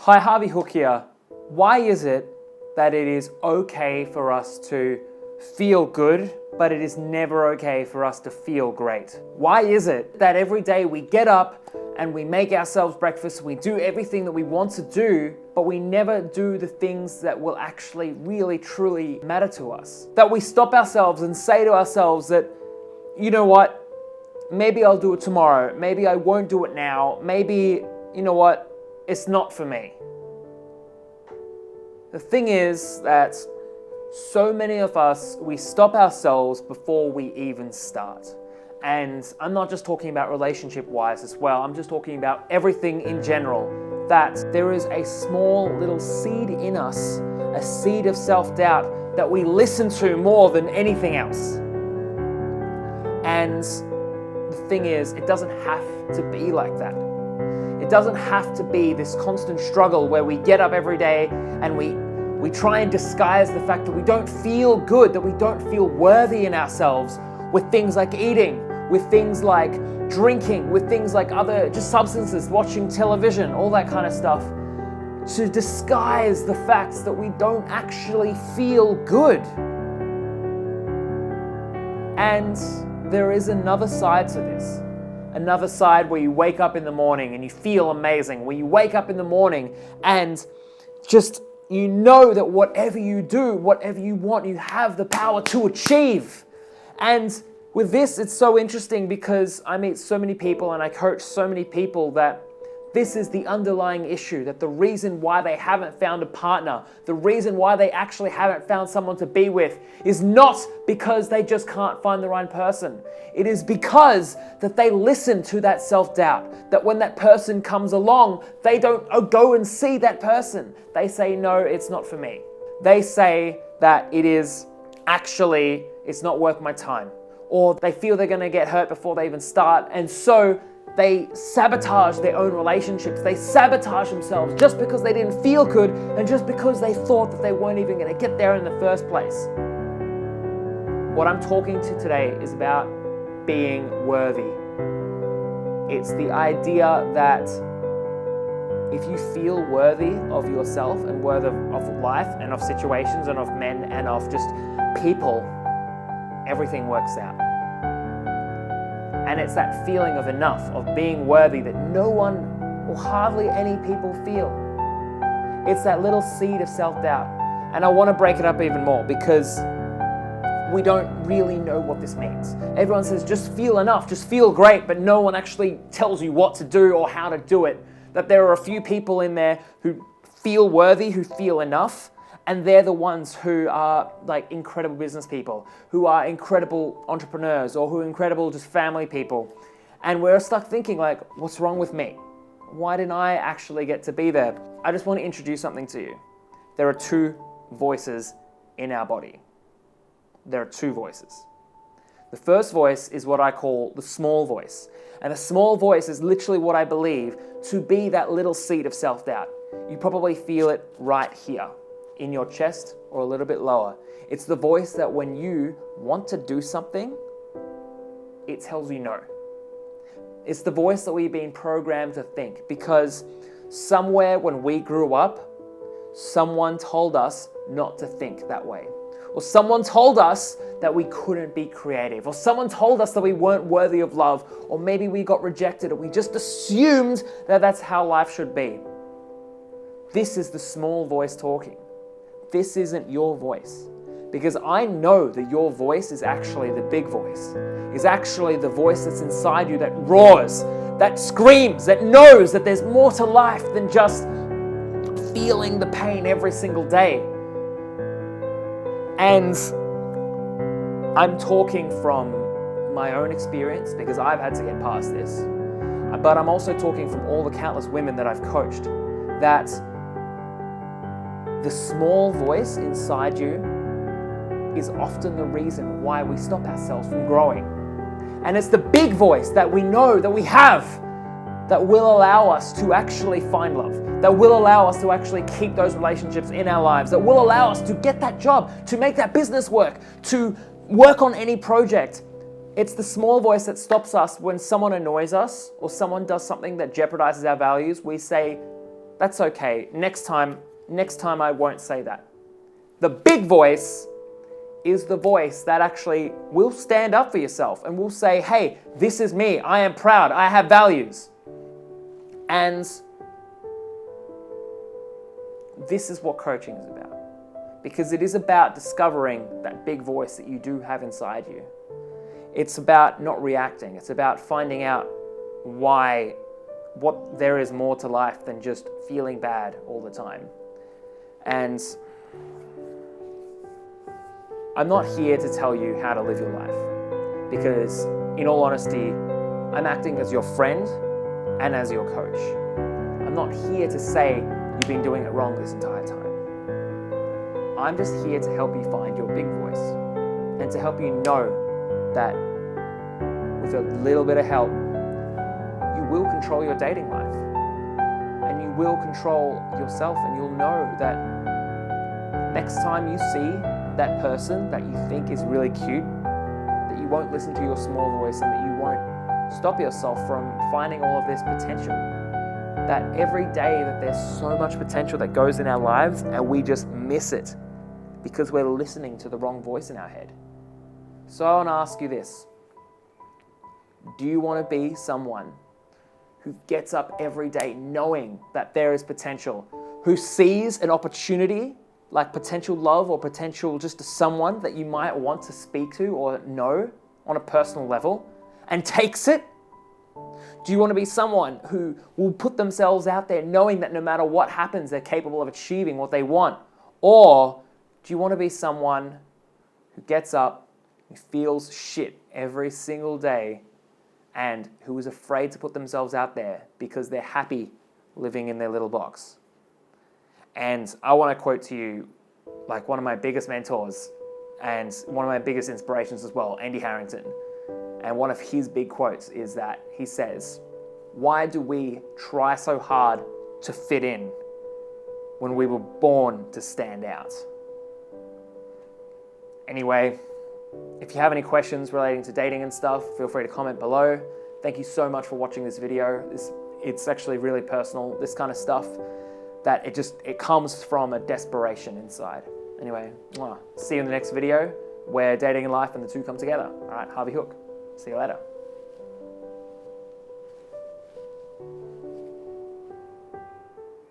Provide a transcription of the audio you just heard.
Hi, Harvey Hooke here. Why is it that it is okay for us to feel good, but it is never okay for us to feel great? Why is it that every day we get up and we make ourselves breakfast, we do everything that we want to do, but we never do the things that will actually really truly matter to us? That we stop ourselves and say to ourselves that, you know what, maybe I'll do it tomorrow, maybe I won't do it now, maybe, you know what, it's not for me. The thing is that so many of us, we stop ourselves before we even start. And I'm not just talking about relationship-wise as well, I'm just talking about everything in general. That there is a small little seed in us, a seed of self-doubt that we listen to more than anything else. And the thing is, it doesn't have to be like that. It doesn't have to be this constant struggle where we get up every day and we try and disguise the fact that we don't feel good, that we don't feel worthy in ourselves with things like eating, with things like drinking, with things like other just substances, watching television, all that kind of stuff, to disguise the facts that we don't actually feel good. And there is another side to this. Another side where you wake up in the morning and you feel amazing, where you wake up in the morning and just you know that whatever you do, whatever you want, you have the power to achieve. And with this, it's so interesting because I meet so many people and I coach so many people that this is the underlying issue, that the reason why they haven't found a partner, the reason why they actually haven't found someone to be with is not because they just can't find the right person. It is because that they listen to that self-doubt, that when that person comes along, they don't go and see that person. They say, no, it's not for me. They say that it's not worth my time. Or they feel they're gonna get hurt before they even start. And so they sabotage their own relationships. They sabotage themselves just because they didn't feel good and just because they thought that they weren't even going to get there in the first place. What I'm talking to today is about being worthy. It's the idea that if you feel worthy of yourself and worthy of life and of situations and of men and of just people, everything works out. And it's that feeling of enough, of being worthy that no one or hardly any people feel. It's that little seed of self-doubt. And I want to break it up even more because we don't really know what this means. Everyone says, just feel enough, just feel great, but no one actually tells you what to do or how to do it. That there are a few people in there who feel worthy, who feel enough, and they're the ones who are like incredible business people, who are incredible entrepreneurs, or who are incredible just family people. And we're stuck thinking like, what's wrong with me? Why didn't I actually get to be there? I just want to introduce something to you. There are two voices in our body. There are two voices. The first voice is what I call the small voice. And the small voice is literally what I believe to be that little seed of self-doubt. You probably feel it right here, in your chest or a little bit lower. It's the voice that when you want to do something, it tells you no. It's the voice that we've been programmed to think because somewhere when we grew up, someone told us not to think that way. Or someone told us that we couldn't be creative. Or someone told us that we weren't worthy of love. Or maybe we got rejected or we just assumed that that's how life should be. This is the small voice talking. This isn't your voice. Because I know that your voice is actually the big voice. Is actually the voice that's inside you that roars, that screams, that knows that there's more to life than just feeling the pain every single day. And I'm talking from my own experience because I've had to get past this. But I'm also talking from all the countless women that I've coached, that the small voice inside you is often the reason why we stop ourselves from growing. And it's the big voice that we know that we have that will allow us to actually find love, that will allow us to actually keep those relationships in our lives, that will allow us to get that job, to make that business work, to work on any project. It's the small voice that stops us when someone annoys us or someone does something that jeopardizes our values. We say, That's okay. Next time I won't say that. The big voice is the voice that actually will stand up for yourself and will say, hey, this is me. I am proud. I have values. And this is what coaching is about. Because it is about discovering that big voice that you do have inside you. It's about not reacting. It's about finding out what there is more to life than just feeling bad all the time. And I'm not here to tell you how to live your life, because in all honesty, I'm acting as your friend and as your coach. I'm not here to say you've been doing it wrong this entire time. I'm just here to help you find your big voice and to help you know that with a little bit of help, you will control your dating life and you will control yourself, and you'll know that next time you see that person that you think is really cute, that you won't listen to your small voice and that you won't stop yourself from finding all of this potential. That every day that there's so much potential that goes in our lives and we just miss it because we're listening to the wrong voice in our head. So I want to ask you this. Do you want to be someone who gets up every day knowing that there is potential, who sees an opportunity like potential love or potential just to someone that you might want to speak to or know on a personal level and takes it? Do you want to be someone who will put themselves out there knowing that no matter what happens, they're capable of achieving what they want? Or do you want to be someone who gets up, who feels shit every single day, and who is afraid to put themselves out there because they're happy living in their little box? And I want to quote to you like one of my biggest mentors and one of my biggest inspirations as well, Andy Harrington. And one of his big quotes is that he says, "Why do we try so hard to fit in when we were born to stand out?" Anyway, if you have any questions relating to dating and stuff, feel free to comment below. Thank you so much for watching this video. It's actually really personal, this kind of stuff, that it comes from a desperation inside. Anyway, see you in the next video where dating and life and the two come together. All right, Harvey Hooke. See you later.